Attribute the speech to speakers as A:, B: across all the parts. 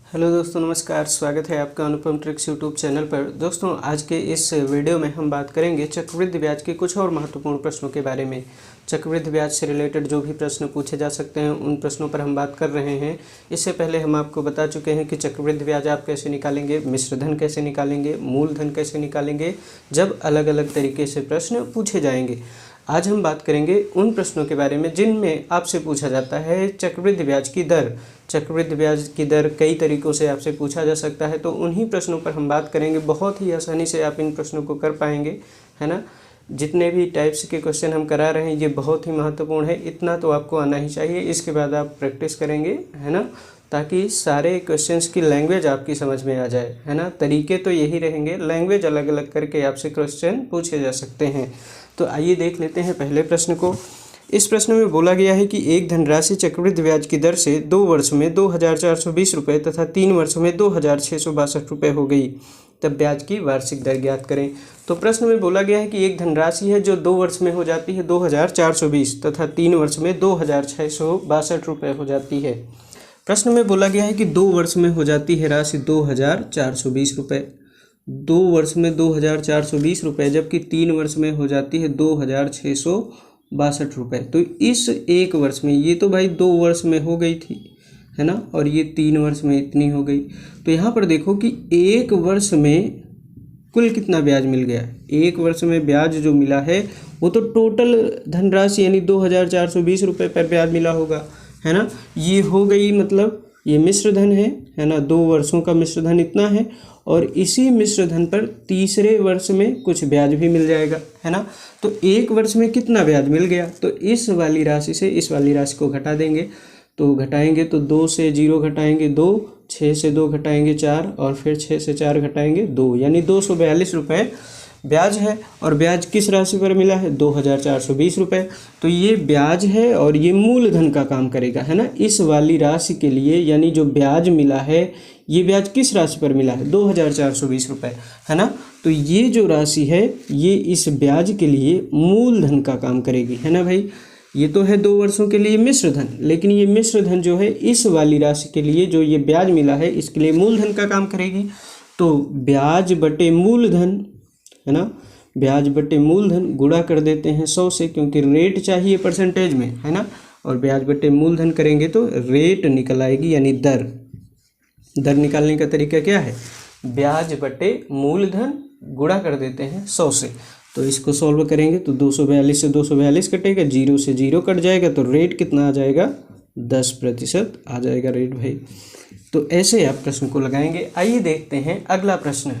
A: Hello दोस्तों, नमस्कार। स्वागत है आपका अनुपम ट्रिक्स यूट्यूब चैनल पर। दोस्तों, आज के इस वीडियो में हम बात करेंगे चक्रवृद्धि ब्याज के कुछ और महत्वपूर्ण प्रश्नों के बारे में। चक्रवृद्धि ब्याज से रिलेटेड जो भी प्रश्न पूछे जा सकते हैं उन प्रश्नों पर हम बात कर रहे हैं। इससे पहले हम आपको बता चुके हैं कि चक्रवृद्धि ब्याज आप कैसे निकालेंगे, मिश्र धन कैसे निकालेंगे, मूलधन कैसे निकालेंगे, जब अलग अलग तरीके से प्रश्न पूछे जाएंगे। आज हम बात करेंगे उन प्रश्नों के बारे में जिनमें आपसे पूछा जाता है चक्रवृद्धि ब्याज की दर। चक्रवृद्धि ब्याज की दर कई तरीक़ों से आपसे पूछा जा सकता है, तो उन्हीं प्रश्नों पर हम बात करेंगे। बहुत ही आसानी से आप इन प्रश्नों को कर पाएंगे, है ना। जितने भी टाइप्स के क्वेश्चन हम करा रहे हैं ये बहुत ही महत्वपूर्ण है, इतना तो आपको आना ही चाहिए। इसके बाद आप प्रैक्टिस करेंगे, है ना, ताकि सारे क्वेश्चंस की लैंग्वेज आपकी समझ में आ जाए, है ना। तरीके तो यही रहेंगे, लैंग्वेज अलग अलग करके आपसे क्वेश्चन पूछे जा सकते हैं। तो आइए देख लेते हैं पहले प्रश्न को। इस प्रश्न में बोला गया है कि एक धनराशि चक्रवृद्धि ब्याज की दर से 2 वर्ष में 2420 रुपये तथा 3 वर्षों में 2662 रुपये हो गई, तब ब्याज की वार्षिक दर ज्ञात करें। तो प्रश्न में बोला गया है कि एक धनराशि है जो 2 वर्ष में हो जाती है 2420 तथा 3 वर्ष में 2662 रुपये हो जाती है। प्रश्न में बोला गया है कि 2 वर्ष में हो जाती है राशि 2420 रुपये, 2 वर्ष में 2420 रुपये, जबकि 3 वर्ष में हो जाती है 2662 रुपये। तो इस एक वर्ष में, ये तो भाई 2 वर्ष में हो गई थी, है ना, और ये 3 वर्ष में इतनी हो गई। तो यहाँ पर देखो कि एक वर्ष में कुल कितना ब्याज मिल गया। एक वर्ष में ब्याज जो मिला है वो तो टोटल धनराशि यानी 2420 रुपये पर ब्याज मिला होगा, है ना। ये हो गई, मतलब ये मिश्र धन है ना। 2 वर्षों का मिश्र धन इतना है, और इसी मिश्र धन पर तीसरे वर्ष में कुछ ब्याज भी मिल जाएगा, है ना। तो एक वर्ष में कितना ब्याज मिल गया, तो इस वाली राशि से इस वाली राशि को घटा देंगे। तो घटाएंगे तो 2 से 0 घटाएंगे 2, 6 से 2 घटाएंगे 4, और फिर 6 से 4 घटाएंगे 2, यानी 242 रुपये ब्याज है। और ब्याज किस राशि पर मिला है, 2420 रुपये। तो ये ब्याज है और ये मूलधन का काम करेगा, है ना। इस वाली राशि के लिए, यानी जो ब्याज मिला है, ये ब्याज किस राशि पर मिला है, 2420 रुपये, है ना। तो ये जो राशि है ये इस ब्याज के लिए मूलधन का काम करेगी, है ना भाई। ये तो है 2 वर्षों के लिए मिश्र धन, लेकिन ये मिश्र धन जो है इस वाली राशि के लिए जो ये ब्याज मिला है इसके लिए मूलधन का काम करेगी। तो ब्याज बटे मूलधन, है ना, ब्याज बटे मूलधन गुणा कर देते हैं 100 से, क्योंकि रेट चाहिए परसेंटेज में, है ना। और ब्याज बटे मूलधन करेंगे तो रेट निकल आएगी, यानी दर। दर निकालने का तरीका क्या है, ब्याज बटे मूलधन गुणा कर देते हैं 100 से। तो इसको सॉल्व करेंगे तो 242 से 242 कटेगा, 0 से 0 कट जाएगा, तो रेट कितना आ जाएगा, 10% आ जाएगा रेट भाई। तो ऐसे आप प्रश्न को लगाएंगे। आइए देखते हैं अगला प्रश्न।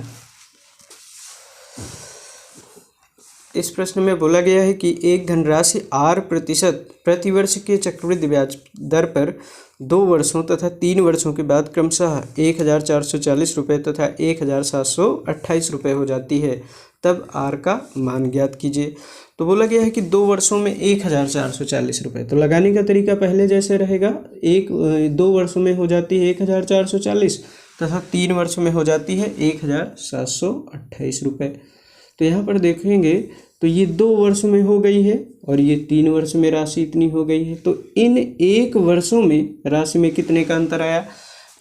A: इस प्रश्न में बोला गया है कि एक धनराशि R% प्रतिवर्ष के चक्रवृद्धि ब्याज दर पर 2 वर्षों तथा 3 वर्षों के बाद क्रमशः 1440 रुपये तथा 1728 रुपये हो जाती है, तब R का मान ज्ञात कीजिए। तो बोला गया है कि 2 वर्षों में 1440 रुपये। तो लगाने का तरीका पहले जैसे रहेगा, 2 वर्षों में हो जाती है 1440 तथा 3 वर्षों में हो जाती है 1728 रुपये। तो यहाँ पर देखेंगे तो ये 2 वर्ष में हो गई है और ये 3 वर्ष में राशि इतनी हो गई है। तो इन 1 वर्षों में राशि में कितने का अंतर आया,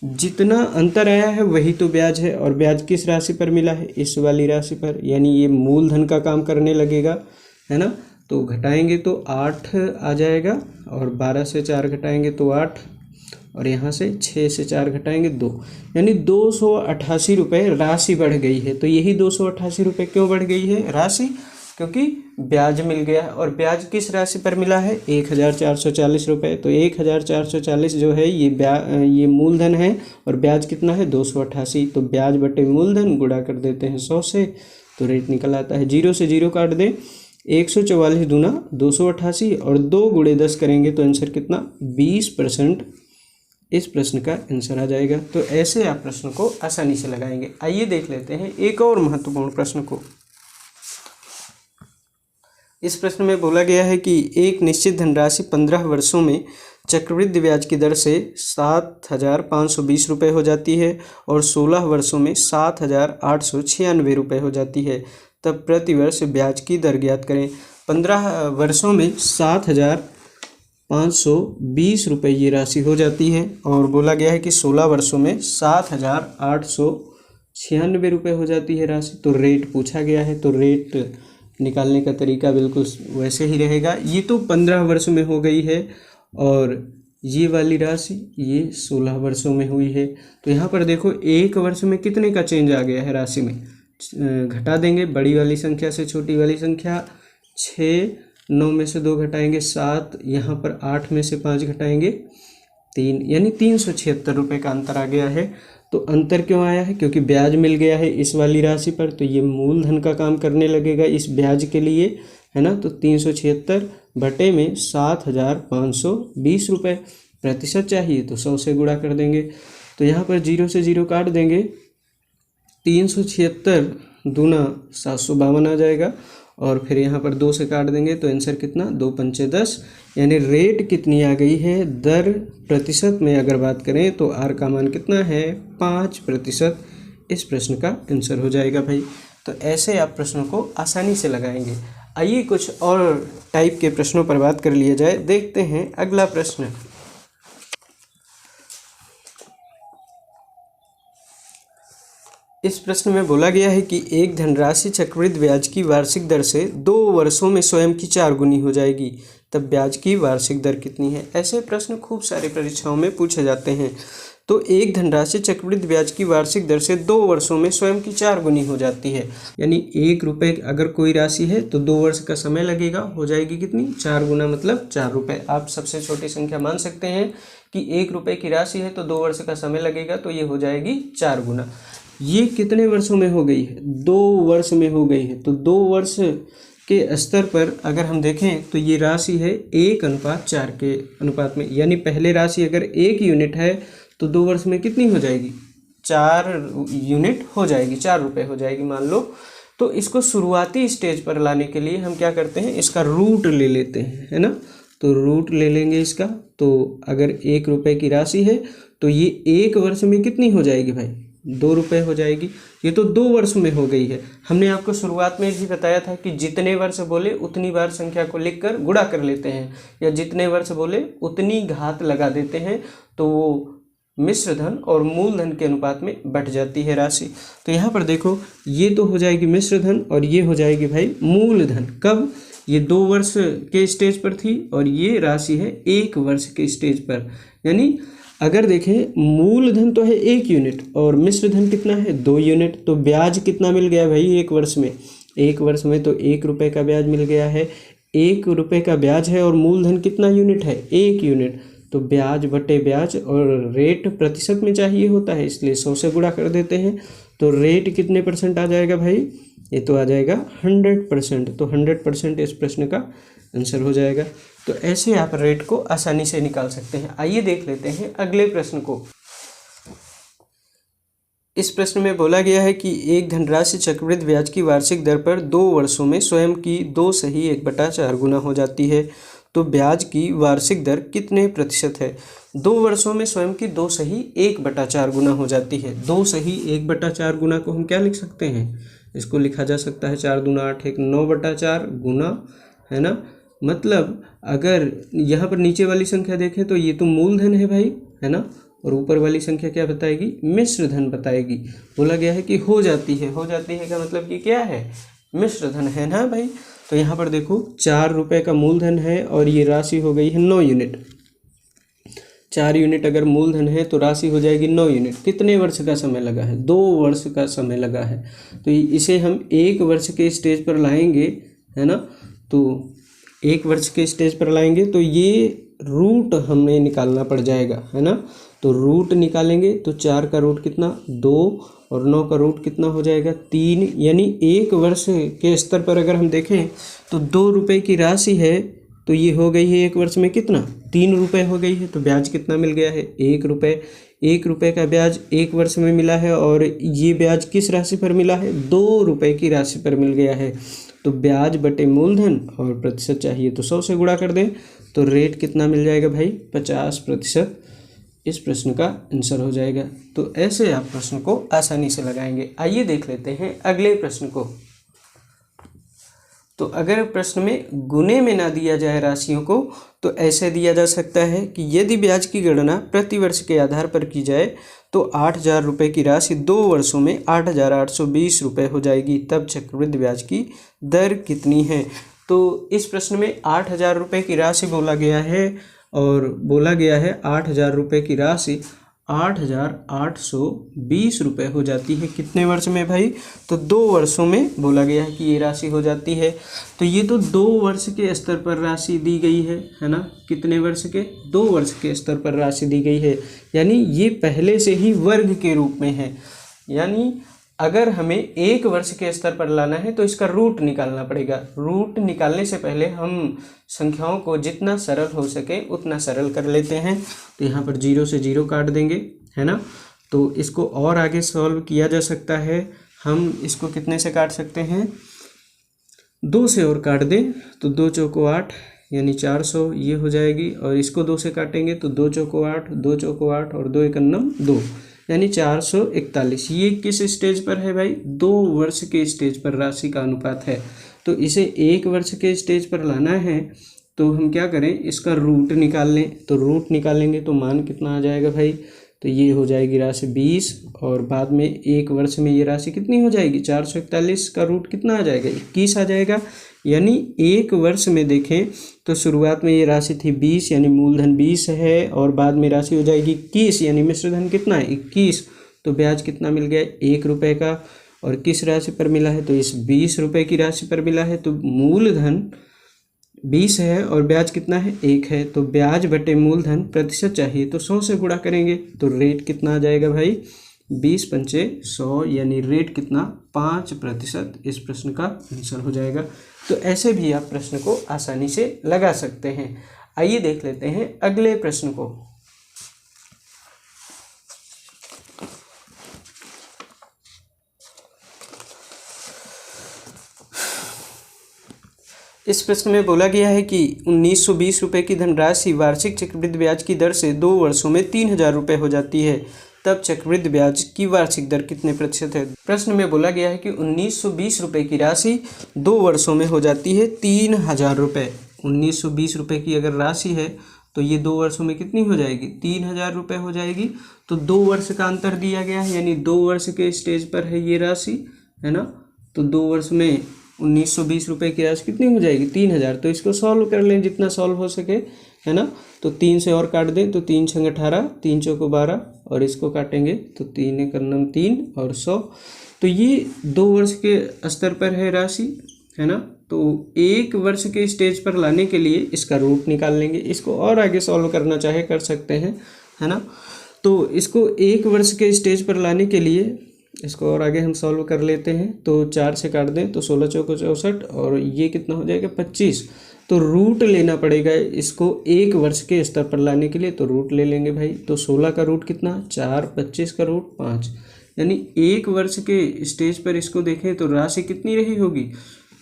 A: जितना अंतर आया है वही तो ब्याज है। और ब्याज किस राशि पर मिला है, इस वाली राशि पर, यानी ये मूलधन का काम करने लगेगा, है ना। तो घटाएंगे तो 8 आ जाएगा, और 12 से 4 घटाएंगे तो 8, और यहाँ से 6 से 4 घटाएंगे 2, यानी 288 रुपये राशि बढ़ गई है। तो यही 288 रुपये क्यों बढ़ गई है राशि, क्योंकि ब्याज मिल गया। और ब्याज किस राशि पर मिला है, 1440 रुपये। तो 1440 जो है ये मूलधन है, और ब्याज कितना है 288। तो ब्याज बटे मूलधन गुणा कर देते हैं 100 से, तो रेट निकल आता है। 0 से 0 काट दें, 144 दूना 288, और 2 गुणे 10 करेंगे तो आंसर कितना, 20% इस प्रश्न का आंसर आ जाएगा। तो ऐसे आप प्रश्न को आसानी से लगाएंगे। आइए देख लेते हैं एक और महत्वपूर्ण प्रश्न को। इस प्रश्न में बोला गया है कि एक निश्चित धनराशि 15 वर्षों में चक्रवृद्धि ब्याज की दर से 7520 रुपये हो जाती है, और 16 वर्षों में 7896 रुपये हो जाती है, तब प्रतिवर्ष ब्याज की दर ज्ञात करें। 15 वर्षों में 520 रुपये ये राशि हो जाती है। और बोला गया है कि 16 वर्षों में 7,896 रुपये हो जाती है राशि। तो रेट पूछा गया है, तो रेट निकालने का तरीका बिल्कुल वैसे ही रहेगा। ये तो 15 वर्ष में हो गई है और ये वाली राशि ये 16 वर्षों में हुई है। तो यहाँ पर देखो एक वर्ष में कितने का चेंज आ गया है राशि में, घटा देंगे बड़ी वाली संख्या से छोटी वाली संख्या। 6, 9 में से 2 घटाएंगे 7, यहाँ पर 8 में से 5 घटाएंगे 3, यानी 376 रुपये का अंतर आ गया है। तो अंतर क्यों आया है? क्योंकि ब्याज मिल गया है इस वाली राशि पर, तो ये मूलधन का काम करने लगेगा इस ब्याज के लिए, है ना। तो 376 बटे में 7,520 रुपये। प्रतिशत चाहिए तो 100 से गुणा कर देंगे। तो यहाँ पर 0 से 0 काट देंगे, 376 दूना 752 आ जाएगा। और फिर यहाँ पर 2 से काट देंगे तो आंसर कितना, 2 पंचे 10, यानी रेट कितनी आ गई है। दर प्रतिशत में अगर बात करें तो आर का मान कितना है, 5%। इस प्रश्न का आंसर हो जाएगा भाई। तो ऐसे आप प्रश्नों को आसानी से लगाएंगे। आइए कुछ और टाइप के प्रश्नों पर बात कर लिया जाए। देखते हैं अगला प्रश्न। इस प्रश्न में बोला गया है कि एक धनराशि चक्रवृद्धि ब्याज की वार्षिक दर से 2 वर्षों में स्वयं की 4 गुनी हो जाएगी, तब ब्याज की वार्षिक दर कितनी है। ऐसे प्रश्न खूब सारी परीक्षाओं में पूछे जाते हैं। तो एक धनराशि चक्रवृद्धि ब्याज की वार्षिक दर से 2 वर्षों में स्वयं की 4 गुनी हो जाती है, यानी 1 रुपये अगर कोई राशि है तो 2 वर्ष का समय लगेगा, हो जाएगी कितनी, 4 गुना मतलब 4 रुपये। आप सबसे छोटी संख्या मान सकते हैं कि 1 रुपये की राशि है तो 2 वर्ष का समय लगेगा, तो ये हो जाएगी 4 गुना। ये कितने वर्षों में हो गई है, 2 वर्ष में हो गई है। तो 2 वर्ष के स्तर पर अगर हम देखें तो ये राशि है 1:4 के अनुपात में, यानी पहले राशि अगर 1 यूनिट है तो 2 वर्ष में कितनी हो जाएगी, 4 यूनिट हो जाएगी, 4 रुपये हो जाएगी मान लो। तो इसको शुरुआती स्टेज पर लाने के लिए हम क्या करते हैं, इसका रूट ले लेते हैं, है ना। तो रूट ले लेंगे इसका। तो अगर 1 रुपये की राशि है तो ये 1 वर्ष में कितनी हो जाएगी भाई, 2 रुपये हो जाएगी। ये तो 2 वर्ष में हो गई है। हमने आपको शुरुआत में भी बताया था कि जितने वर्ष बोले उतनी बार संख्या को लिखकर गुणा कर लेते हैं, या जितने वर्ष बोले उतनी घात लगा देते हैं, तो वो मिश्र धन और मूलधन के अनुपात में बट जाती है राशि। तो यहाँ पर देखो ये तो हो जाएगी मिश्र धन और ये हो जाएगी भाई मूलधन। कब, ये 2 वर्ष के स्टेज पर थी और ये राशि है 1 वर्ष के स्टेज पर। यानी अगर देखें मूलधन तो है 1 यूनिट और मिश्र धन कितना है, 2 यूनिट। तो ब्याज कितना मिल गया भाई 1 वर्ष में, 1 वर्ष में तो 1 रुपये का ब्याज मिल गया है। 1 रुपये का ब्याज है और मूलधन कितना यूनिट है, 1 यूनिट। तो ब्याज बटे ब्याज, और रेट प्रतिशत में चाहिए होता है इसलिए 100 से गुणा कर देते हैं। तो रेट कितने % आ जाएगा भाई, ये तो आ जाएगा 100%। तो 100% इस प्रश्न का आंसर हो जाएगा। तो ऐसे आप रेट को आसानी से निकाल सकते हैं। आइए देख लेते हैं अगले प्रश्न को। इस प्रश्न में बोला गया है कि एक धनराशि चक्रवृद्धि ब्याज की वार्षिक दर पर 2 वर्षों में स्वयं की 2 सही 1/4 गुना हो जाती है, तो ब्याज की वार्षिक दर कितने प्रतिशत है। 2 वर्षों में स्वयं की 2 सही 1/4 गुना हो जाती है। 2 सही 1/4 गुना को हम क्या लिख सकते हैं, इसको लिखा जा सकता है 4 दूना 8 1 9/4 गुना, है ना। मतलब अगर यहाँ पर नीचे वाली संख्या देखें तो ये तो मूलधन है भाई, है ना, और ऊपर वाली संख्या क्या बताएगी, मिश्र धन बताएगी। बोला गया है कि हो जाती है, हो जाती है का मतलब कि क्या है, मिश्र धन है ना भाई। तो यहाँ पर देखो 4 रुपये का मूलधन है और ये राशि हो गई है 9 यूनिट। 4 यूनिट अगर मूलधन है तो राशि हो जाएगी 9 यूनिट। कितने वर्ष का समय लगा है, 2 वर्ष का समय लगा है। तो इसे हम 1 वर्ष के स्टेज पर लाएंगे, है ना। तो 1 वर्ष के स्टेज पर लाएंगे तो ये रूट हमें निकालना पड़ जाएगा, है ना। तो रूट निकालेंगे तो 4 का रूट कितना, 2, और 9 का रूट कितना हो जाएगा, 3। यानी 1 वर्ष के स्तर पर अगर हम देखें तो 2 रुपये की राशि है तो ये हो गई है 1 वर्ष में कितना, 3 रुपये हो गई है। तो ब्याज कितना मिल गया है, 1 रुपये। 1 रुपये का ब्याज 1 वर्ष में मिला है और ये ब्याज किस राशि पर मिला है, 2 रुपये की राशि पर मिल गया है। तो ब्याज बटे मूलधन और प्रतिशत चाहिए तो 100 से गुणा कर दें, तो रेट कितना मिल जाएगा भाई, 50%। इस प्रश्न का आंसर हो जाएगा। तो ऐसे आप प्रश्न को आसानी से लगाएंगे। आइए देख लेते हैं अगले प्रश्न को। तो अगर प्रश्न में गुने में ना दिया जाए राशियों को तो ऐसे दिया जा सकता है कि यदि ब्याज की गणना प्रति वर्ष के आधार पर की जाए तो 8,000 रुपये की राशि 2 वर्षों में 8,820 रुपये हो जाएगी, तब चक्रवृद्धि ब्याज की दर कितनी है। तो इस प्रश्न में 8,000 रुपये की राशि बोला गया है और बोला गया है 8,000 रुपये की राशि 8,820 रुपये हो जाती है कितने वर्ष में भाई, तो 2 वर्षों में बोला गया है कि ये राशि हो जाती है। तो ये तो 2 वर्ष के स्तर पर राशि दी गई है ना, कितने वर्ष के, 2 वर्ष के स्तर पर राशि दी गई है, यानी ये पहले से ही वर्ग के रूप में है। यानी अगर हमें 1 वर्ष के स्तर पर लाना है तो इसका रूट निकालना पड़ेगा। रूट निकालने से पहले हम संख्याओं को जितना सरल हो सके उतना सरल कर लेते हैं। तो यहाँ पर 0 से 0 काट देंगे, है ना। तो इसको और आगे सॉल्व किया जा सकता है। हम इसको कितने से काट सकते हैं, 2 से और काट दें तो 2 चौको 8 यानी 400 ये हो जाएगी। और इसको 2 से काटेंगे तो 2 चौको 8, 2 चौको 8 और 2 एकन्नम 2 यानी 441। ये किस स्टेज पर है भाई, 2 वर्ष के स्टेज पर राशि का अनुपात है। तो इसे 1 वर्ष के स्टेज पर लाना है तो हम क्या करें, इसका रूट निकाल लें। तो रूट निकालेंगे तो मान कितना आ जाएगा भाई, तो ये हो जाएगी राशि 20 और बाद में 1 वर्ष में ये राशि कितनी हो जाएगी, 441 का रूट कितना आ जाएगा, 21 आ जाएगा। यानी 1 वर्ष में देखें तो शुरुआत में ये राशि थी 20 यानी मूलधन 20 है और बाद में राशि हो जाएगी 21 यानी मिश्रधन कितना है 21। तो ब्याज कितना मिल गया, 1 रुपये का। और किस राशि पर मिला है, तो इस 20 रुपये की राशि पर मिला है। तो मूलधन 20 है और ब्याज कितना है, 1 है। तो ब्याज बटे मूलधन प्रतिशत चाहिए तो 100 से गुणा करेंगे तो रेट कितना आ जाएगा भाई, 20 पंचे 100 यानी रेट कितना, 5%। इस प्रश्न का आंसर हो जाएगा। तो ऐसे भी आप प्रश्न को आसानी से लगा सकते हैं। आइए देख लेते हैं अगले प्रश्न को। इस प्रश्न में बोला गया है कि 1920 रुपये की धनराशि वार्षिक चक्रवृद्धि ब्याज की दर से 2 वर्षों में 3,000 रुपये हो जाती है, तब चक्रवृद्धि ब्याज की वार्षिक दर कितने प्रतिशत है। प्रश्न में बोला गया है कि 1920 रुपये की राशि 2 वर्षों में हो जाती है 3,000 रुपये। 1920 रुपये की अगर राशि है तो ये 2 वर्षों में कितनी हो जाएगी, 3,000 रुपये हो जाएगी। तो 2 वर्ष का अंतर दिया गया है यानी 2 वर्ष के स्टेज पर है ये राशि, है ना। तो 2 वर्ष में 1920 रुपये की राशि कितनी हो जाएगी, 3,000। तो इसको सॉल्व कर लें जितना सॉल्व हो सके, है ना। तो 3 से और काट दें तो 3 छंग 18, 3 चौको 12 और इसको काटेंगे तो 3 एकन्नम 3 और 100। तो ये 2 वर्ष के स्तर पर है राशि, है ना। तो 1 वर्ष के स्टेज पर लाने के लिए इसका रूट निकाल लेंगे। इसको और आगे सॉल्व करना चाहे कर सकते हैं, है ना। तो इसको 1 वर्ष के स्टेज पर लाने के लिए इसको और आगे हम सॉल्व कर लेते हैं। तो 4 से काट दें तो 16 चौको 64 और ये कितना हो जाएगा 25। तो रूट लेना पड़ेगा इसको 1 वर्ष के स्तर पर लाने के लिए, तो रूट ले लेंगे भाई। तो 16 का रूट कितना 4, 25 का रूट 5 यानी 1 वर्ष के स्टेज पर इसको देखें तो राशि कितनी रही होगी,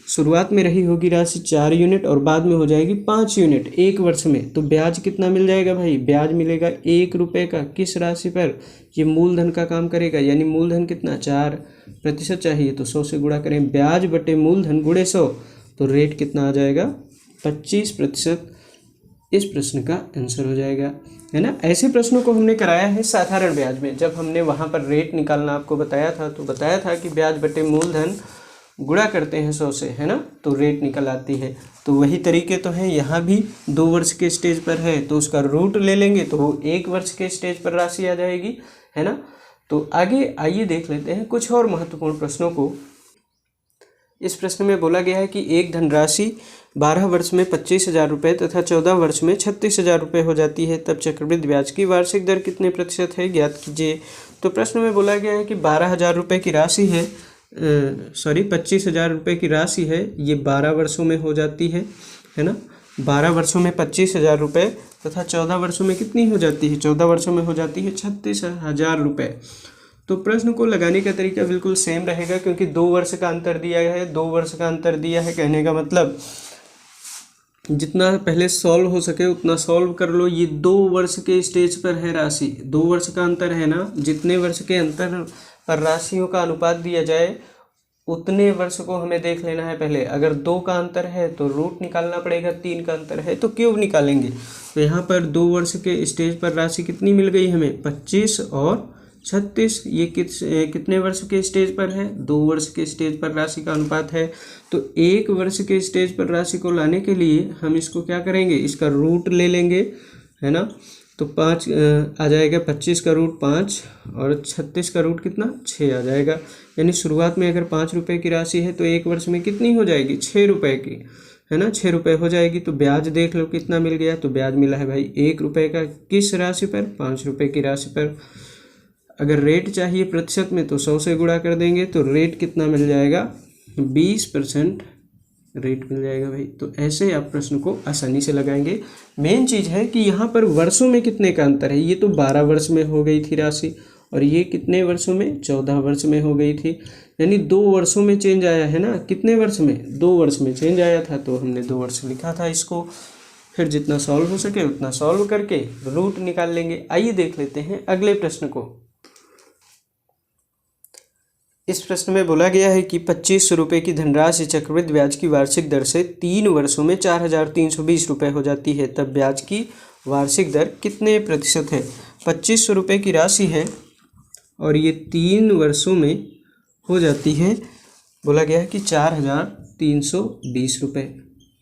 A: शुरुआत में रही होगी राशि 4 यूनिट और बाद में हो जाएगी 5 यूनिट 1 वर्ष में। तो ब्याज कितना मिल जाएगा भाई, ब्याज मिलेगा 1 रुपये का। किस राशि पर, ये मूलधन का काम करेगा यानी मूलधन कितना 4% चाहिए तो 100 से गुणा करें, ब्याज बटे मूलधन गुणे 100 तो रेट कितना आ जाएगा 25%। इस प्रश्न का आंसर हो जाएगा, है ना। ऐसे प्रश्नों को हमने कराया है साधारण ब्याज में। जब हमने वहाँ पर रेट निकालना आपको बताया था तो बताया था कि ब्याज बटे मूलधन गुणा करते हैं 100 से, है ना, तो रेट निकल आती है। तो वही तरीके तो हैं, यहाँ भी 2 वर्ष के स्टेज पर है तो उसका रूट ले लेंगे तो वो 1 वर्ष के स्टेज पर राशि आ जाएगी, है ना। तो आगे आइए देख लेते हैं कुछ और महत्वपूर्ण प्रश्नों को। इस प्रश्न में बोला गया है कि एक धनराशि 12 वर्ष में 25,000 रुपये तथा 14 वर्ष में 36,000 रुपये हो जाती है, तब चक्रवृद्धि ब्याज की वार्षिक दर कितने प्रतिशत है, ज्ञात कीजिए। तो प्रश्न में बोला गया है कि 12,000 रुपये की राशि है, 25,000 रुपये की राशि है, ये 12 वर्षों में हो जाती है ना। 12 वर्षों में 25,000 रुपये तथा 14 वर्षों में कितनी हो जाती है, 14 वर्षों में हो जाती है 36,000 रुपये। तो प्रश्न को लगाने का तरीका बिल्कुल सेम रहेगा क्योंकि 2 वर्ष का अंतर दिया है। 2 वर्ष का अंतर दिया है कहने का मतलब जितना पहले सॉल्व हो सके उतना सॉल्व कर लो। ये 2 वर्ष के स्टेज पर है राशि, 2 वर्ष का अंतर है ना। जितने वर्ष के अंतर पर राशियों का अनुपात दिया जाए उतने वर्ष को हमें देख लेना है पहले। अगर 2 का अंतर है तो रूट निकालना पड़ेगा, 3 का अंतर है तो क्यूब निकालेंगे। तो यहाँ पर 2 वर्ष के स्टेज पर राशि कितनी मिल गई हमें, 25 और 36। ये कितने वर्ष के स्टेज पर है, 2 वर्ष के स्टेज पर राशि का अनुपात है। तो 1 वर्ष के स्टेज पर राशि को लाने के लिए हम इसको क्या करेंगे, इसका रूट ले लेंगे, है ना। तो 5 आ जाएगा, 25 का रूट 5 और 36 का रूट कितना, 6 आ जाएगा। यानी शुरुआत में अगर 5 रुपये की राशि है तो 1 वर्ष में कितनी हो जाएगी, 6 रुपये की, है ना, 6 रुपये हो जाएगी। तो ब्याज देख लो कितना मिल गया, तो ब्याज मिला है भाई 1 रुपये का, किस राशि पर, 5 रुपये की राशि पर। अगर रेट चाहिए प्रतिशत में तो 100 से गुणा कर देंगे, तो रेट कितना मिल जाएगा, 20% रेट मिल जाएगा भाई। तो ऐसे आप प्रश्न को आसानी से लगाएंगे। मेन चीज़ है कि यहाँ पर वर्षों में कितने का अंतर है। ये तो 12 वर्ष में हो गई थी राशि, और ये कितने वर्षों में, 14 वर्ष में हो गई थी। यानी 2 वर्षों में चेंज आया है ना, कितने वर्ष में, 2 वर्ष में चेंज आया था, तो हमने 2 वर्ष लिखा था इसको। फिर जितना सॉल्व हो सके उतना सॉल्व करके रूट निकाल लेंगे। आइए देख लेते हैं अगले प्रश्न को। इस प्रश्न में बोला गया है कि 25 रुपये की धनराशि चक्रवृद्धि ब्याज की वार्षिक दर से 3 वर्षों में 4,320 रुपये हो जाती है, तब ब्याज की वार्षिक दर कितने प्रतिशत है। 25 रुपये की राशि है और ये 3 वर्षों में हो जाती है। बोला गया है कि 4,320 रुपये,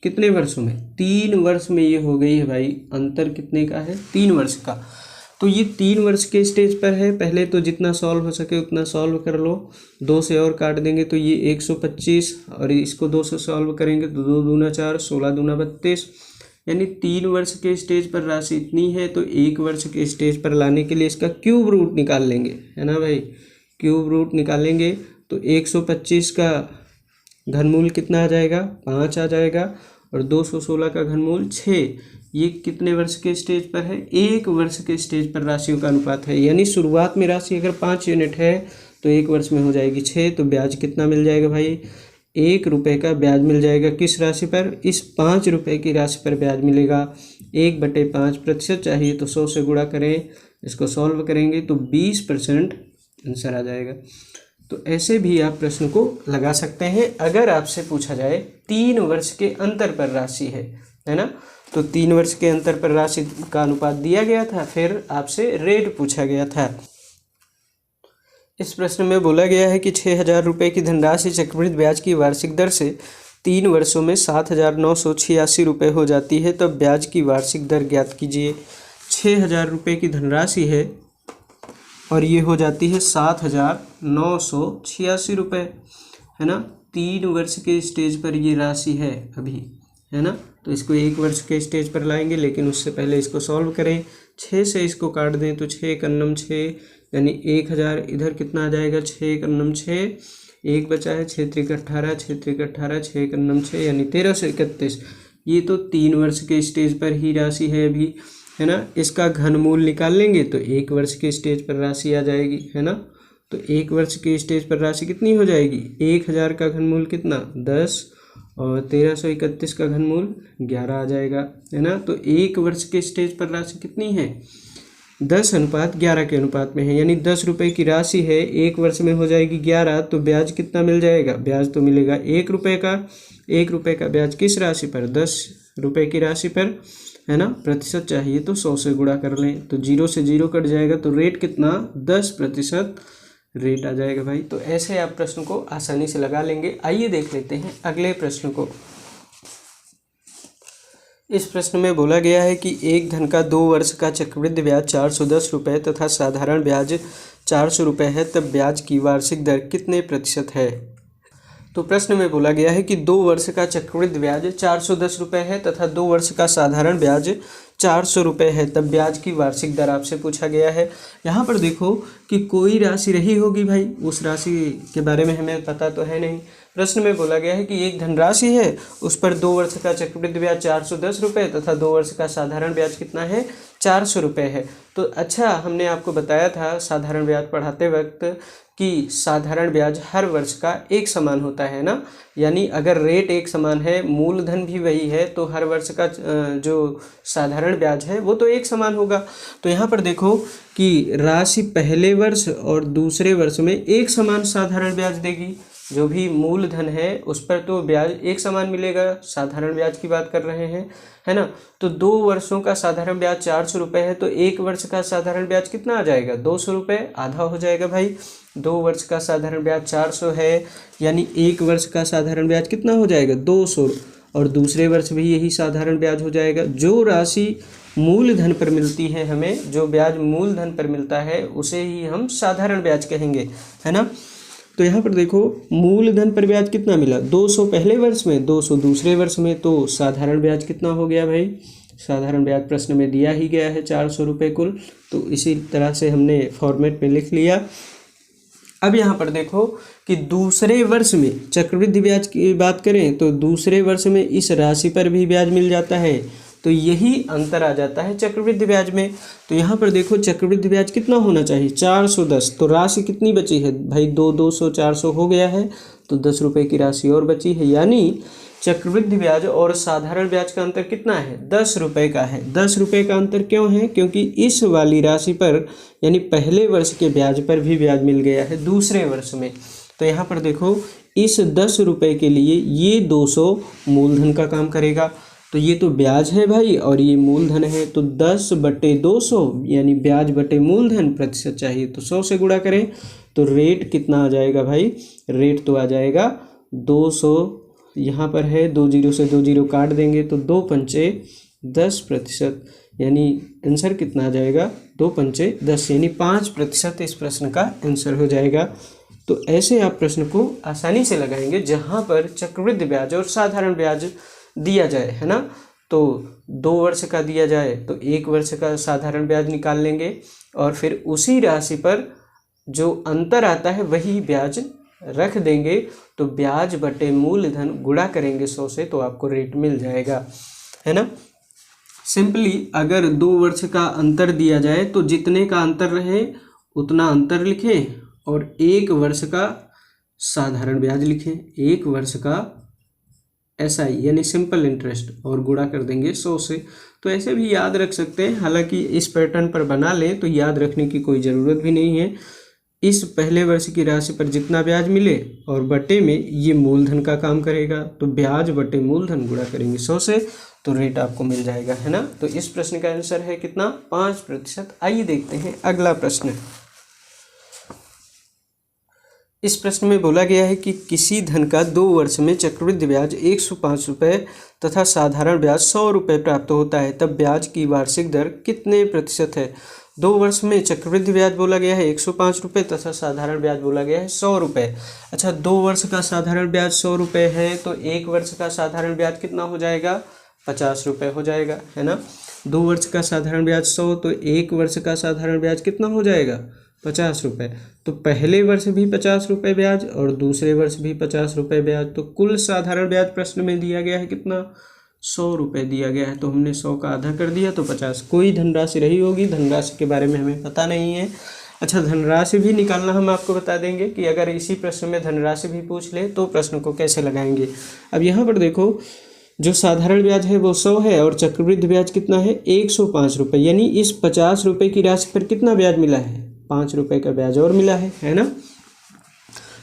A: कितने वर्षों में, 3 वर्ष में ये हो गई है भाई। अंतर कितने का है, 3 वर्ष का। तो ये 3 वर्ष के स्टेज पर है। पहले तो जितना सॉल्व हो सके उतना सॉल्व कर लो, 2 से और काट देंगे तो ये 125, और इसको 2 से सॉल्व करेंगे तो 2 दूना 4, 16 दूना 32। यानी 3 वर्ष के स्टेज पर राशि इतनी है। तो 1 वर्ष के स्टेज पर लाने के लिए इसका क्यूब रूट निकाल लेंगे, है ना भाई। क्यूब रूट निकालेंगे तो 125 का घनमूल कितना आ जाएगा, 5 आ जाएगा, और 216 का घनमूल 6। ये कितने वर्ष के स्टेज पर है, 1 वर्ष के स्टेज पर राशियों का अनुपात है। यानी शुरुआत में राशि अगर 5 यूनिट है तो 1 वर्ष में हो जाएगी 6। तो ब्याज कितना मिल जाएगा भाई, 1 रुपये का ब्याज मिल जाएगा। किस राशि पर, इस 5 रुपये की राशि पर ब्याज मिलेगा। 1/5 प्रतिशत चाहिए तो 100 से गुणा करें, इसको सॉल्व करेंगे तो 20% आंसर आ जाएगा। तो ऐसे भी आप प्रश्न को लगा सकते हैं। अगर आपसे पूछा जाए 3 वर्ष के अंतर पर राशि है ना, तो 3 वर्ष के अंतर पर राशि का अनुपात दिया गया था, फिर आपसे रेट पूछा गया था। इस प्रश्न में बोला गया है कि 6,000 रुपये की धनराशि चक्रवृद्धि ब्याज की वार्षिक दर से 3 वर्षों में 7,986 रुपये हो जाती है, तब ब्याज की वार्षिक दर ज्ञात कीजिए। 6,000 रुपये की धनराशि है और ये हो जाती है 7,986 रुपये, है ना। 3 वर्ष के स्टेज पर ये राशि है अभी, है ना। तो इसको 1 वर्ष के स्टेज पर लाएंगे, लेकिन उससे पहले इसको सॉल्व करें। 6 से इसको काट दें तो 6 कन्नम 6, यानी 1,000। इधर कितना आ जाएगा, 6 कन्नम 6, 1 बचा है, 6 त्रिक 18, 6 त्रिक 18, 6 कन्नम 6, यानी 1331। ये तो 3 वर्ष के स्टेज पर ही राशि है अभी, है ना। इसका घनमूल निकाल लेंगे तो 1 वर्ष के स्टेज पर राशि आ जाएगी, है ना। तो 1 वर्ष के स्टेज पर राशि कितनी हो जाएगी, 1,000 का घनमूल कितना, 10, और 1331 का घनमूल 11 आ जाएगा, है ना। तो 1 वर्ष के स्टेज पर राशि कितनी है, 10:11 के अनुपात में है। यानी 10 रुपये की राशि है, 1 वर्ष में हो जाएगी 11। तो ब्याज कितना मिल जाएगा, ब्याज तो मिलेगा 1 रुपये का। 1 रुपये का ब्याज किस राशि पर, 10 रुपये की राशि पर, है ना। प्रतिशत चाहिए तो 100 से गुणा कर लें, तो 0 से 0 कट जाएगा, तो रेट कितना, 10% रेट आ जाएगा भाई। तो ऐसे आप प्रश्न को आसानी से लगा लेंगे। आइए देख लेते हैं अगले प्रश्न को। इस प्रश्न में बोला गया है कि एक धन का 2 वर्ष का चक्रवृद्धि ब्याज 410 रुपये तथा साधारण ब्याज 400 रुपये है, तब ब्याज की वार्षिक दर कितने प्रतिशत है। तो प्रश्न में बोला गया है कि 2 वर्ष का चक्रवृद्धि ब्याज 410 रुपये है तथा 2 वर्ष का साधारण ब्याज 400 रुपये है, तब ब्याज की वार्षिक दर आपसे पूछा गया है। यहाँ पर देखो कि कोई राशि रही होगी भाई, उस राशि के बारे में हमें पता तो है नहीं। प्रश्न में बोला गया है कि एक धनराशि है, उस पर 2 वर्ष का चक्रवृद्धि ब्याज 410 रुपये तथा 2 वर्ष का साधारण ब्याज कितना है, 400 रुपये है। तो अच्छा, हमने आपको बताया था साधारण ब्याज पढ़ाते वक्त कि साधारण ब्याज हर वर्ष का एक समान होता है ना। यानी अगर रेट एक समान है, मूलधन भी वही है, तो हर वर्ष का जो साधारण ब्याज है वो तो एक समान होगा। तो यहाँ पर देखो कि राशि पहले वर्ष और दूसरे वर्ष में एक समान साधारण ब्याज देगी, जो भी मूलधन है उस पर तो ब्याज एक समान मिलेगा, साधारण ब्याज की बात कर रहे हैं, है ना। तो 2 वर्षों का साधारण ब्याज 400 रुपये है, तो 1 वर्ष का साधारण ब्याज कितना आ जाएगा, 200 रुपये, आधा हो जाएगा भाई। 2 वर्ष का साधारण ब्याज 400 है, यानी 1 वर्ष का साधारण ब्याज कितना हो जाएगा, 200, और दूसरे वर्ष भी यही साधारण ब्याज हो जाएगा। जो राशि मूलधन पर मिलती है हमें, जो ब्याज मूलधन पर मिलता है उसे ही हम साधारण ब्याज कहेंगे, है ना। तो यहाँ पर देखो मूलधन पर ब्याज कितना मिला, 200 पहले वर्ष में, 200 दूसरे वर्ष में, तो साधारण ब्याज कितना हो गया भाई, साधारण ब्याज प्रश्न में दिया ही गया है 400 रुपये कुल। तो इसी तरह से हमने फॉर्मेट में लिख लिया। अब यहाँ पर देखो कि दूसरे वर्ष में चक्रवृद्धि ब्याज की बात करें तो दूसरे वर्ष में इस राशि पर भी ब्याज मिल जाता है, तो यही अंतर आ जाता है चक्रवृद्धि ब्याज में। तो यहाँ पर देखो चक्रवृद्धि ब्याज कितना होना चाहिए, 410, तो राशि कितनी बची है भाई, 200 400 हो गया है, तो 10 रुपये की राशि और बची है, यानी चक्रवृद्धि ब्याज और साधारण ब्याज का अंतर कितना है, 10 रुपये का है। 10 रुपये का अंतर क्यों है, क्योंकि इस वाली राशि पर यानी पहले वर्ष के ब्याज पर भी ब्याज मिल गया है दूसरे वर्ष में। तो यहाँ पर देखो इस 10 रुपये के लिए ये 200 मूलधन का काम करेगा, तो ये तो ब्याज है भाई और ये मूलधन है, तो 10/200 यानी ब्याज बटे मूलधन प्रतिशत चाहिए, तो 100 से गुणा करें तो रेट कितना आ जाएगा भाई, रेट तो आ जाएगा 200, यहाँ पर है 2 0 से 2 0 काट देंगे तो 2 पंचे 10%, यानी आंसर कितना आ जाएगा, 2 पंचे 10, यानी 5% इस प्रश्न का आंसर हो जाएगा। तो ऐसे आप प्रश्न को आसानी से लगाएंगे जहाँ पर चक्रवृद्धि ब्याज और साधारण ब्याज दिया जाए, है ना। तो 2 वर्ष का दिया जाए तो 1 वर्ष का साधारण ब्याज निकाल लेंगे और फिर उसी राशि पर जो अंतर आता है वही ब्याज रख देंगे, तो ब्याज बटे मूलधन गुणा करेंगे 100 से, तो आपको रेट मिल जाएगा, है ना। सिंपली अगर 2 वर्ष का अंतर दिया जाए तो जितने का अंतर रहे उतना अंतर लिखें और 1 वर्ष का साधारण ब्याज लिखें, 1 वर्ष का SI यानी सिंपल इंटरेस्ट, और गुणा कर देंगे 100 से। तो ऐसे भी याद रख सकते हैं, हालांकि इस पैटर्न पर बना लें तो याद रखने की कोई ज़रूरत भी नहीं है। इस पहले वर्ष की राशि पर जितना ब्याज मिले और बटे में ये मूलधन का काम करेगा, तो ब्याज बटे मूलधन गुणा करेंगे 100 से, तो रेट आपको मिल जाएगा, है ना। तो इस प्रश्न का आंसर है कितना, 5%। आइए देखते हैं अगला प्रश्न। इस प्रश्न में बोला गया है कि किसी धन का 2 वर्ष में चक्रवृद्धि ब्याज 105 रुपये तथा साधारण ब्याज 100 रुपये प्राप्त होता है, तब ब्याज की वार्षिक दर कितने प्रतिशत है। 2 वर्ष में चक्रवृद्धि ब्याज बोला गया है 105 रुपये तथा साधारण ब्याज बोला गया है 100 रुपये। अच्छा, 2 वर्ष का साधारण ब्याज 100 रुपये है, तो 1 वर्ष का साधारण ब्याज कितना हो जाएगा, 50 रुपये हो जाएगा, है ना। 2 वर्ष का साधारण ब्याज 100, तो 1 वर्ष का साधारण ब्याज कितना हो जाएगा, 50 रुपये। तो पहले वर्ष भी 50 रुपये ब्याज और दूसरे वर्ष भी 50 रुपये ब्याज, तो कुल साधारण ब्याज प्रश्न में दिया गया है कितना, 100 रुपये दिया गया है, तो हमने 100 का आधा कर दिया तो 50। कोई धनराशि रही होगी, धनराशि के बारे में हमें पता नहीं है। अच्छा, धनराशि भी निकालना हम आपको बता देंगे कि अगर इसी प्रश्न में धनराशि भी पूछ ले तो प्रश्न को कैसे लगाएंगे। अब यहाँ पर देखो जो साधारण ब्याज है वो 100 है और चक्रवृद्धि ब्याज कितना है, 105 रुपये, यानी इस 50 रुपये की राशि पर कितना ब्याज मिला है, 5 रुपये का ब्याज और मिला है ना।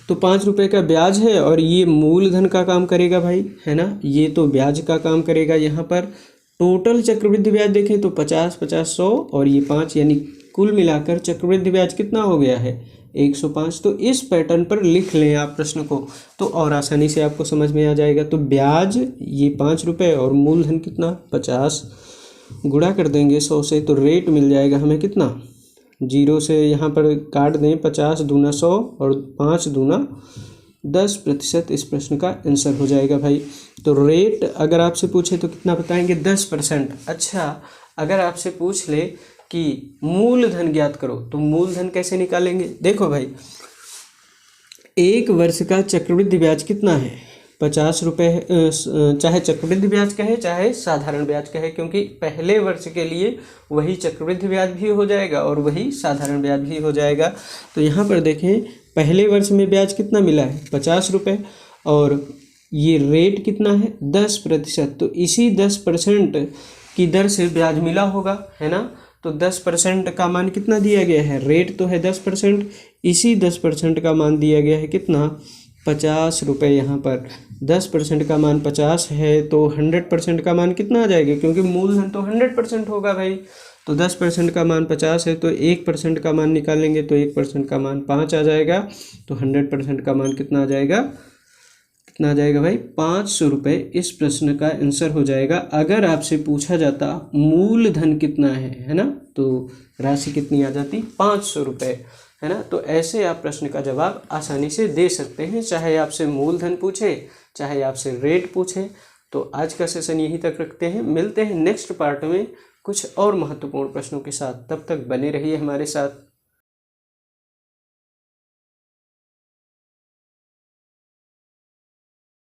A: तो 5 रुपये का ब्याज है और ये मूलधन का काम करेगा भाई, है ना, ये तो ब्याज का काम करेगा। यहाँ पर टोटल चक्रवृद्धि ब्याज देखें तो 50 50 100 और ये 5, यानी कुल मिलाकर चक्रवृद्धि ब्याज कितना हो गया है, 105। तो इस पैटर्न पर लिख लें आप प्रश्न को, तो और आसानी से आपको समझ में आ जाएगा। तो ब्याज ये 5 रुपये और मूलधन कितना 50, गुणा कर देंगे 100 से, तो रेट मिल जाएगा हमें कितना, 0 से यहाँ पर काट दें, 50 दूना 100 और 5 दूना 10%, इस प्रश्न का आंसर हो जाएगा भाई। तो रेट अगर आपसे पूछे तो कितना बताएंगे, 10%। अच्छा, अगर आपसे पूछ ले कि मूलधन ज्ञात करो तो मूलधन कैसे निकालेंगे। देखो भाई, 1 वर्ष का चक्रवृद्धि ब्याज कितना है, 50 रुपये, चाहे चक्रवृद्धि ब्याज कहे चाहे साधारण ब्याज कहे, क्योंकि पहले वर्ष के लिए वही चक्रवृद्धि ब्याज भी हो जाएगा और वही साधारण ब्याज भी हो जाएगा। तो यहाँ पर देखें, पहले वर्ष में ब्याज कितना मिला है, 50 रुपये, और ये रेट कितना है, 10%। तो इसी 10% की दर से ब्याज मिला होगा, है ना। तो 10% का मान कितना दिया गया है, रेट तो है 10%, इसी 10% का मान दिया गया है कितना, ₹50 यहाँ पर 10% का मान 50 है तो 100% का मान कितना आ जाएगा, क्योंकि मूलधन तो 100% होगा भाई। तो 10% का मान 50 है तो 1% का मान निकालेंगे तो 1% का मान 5 आ जाएगा। तो 100% का मान कितना आ जाएगा, कितना आ जाएगा भाई, ₹500। इस प्रश्न का आंसर हो जाएगा। अगर आपसे पूछा जाता मूलधन कितना है ना, तो राशि कितनी आ जाती, ₹500, है ना। तो ऐसे आप प्रश्न का जवाब आसानी से दे सकते हैं, चाहे आपसे मूलधन पूछे चाहे आपसे रेट पूछे। तो आज का सेशन यहीं तक रखते हैं, मिलते हैं नेक्स्ट पार्ट में कुछ और महत्वपूर्ण प्रश्नों के साथ। तब तक बने रहिए हमारे साथ।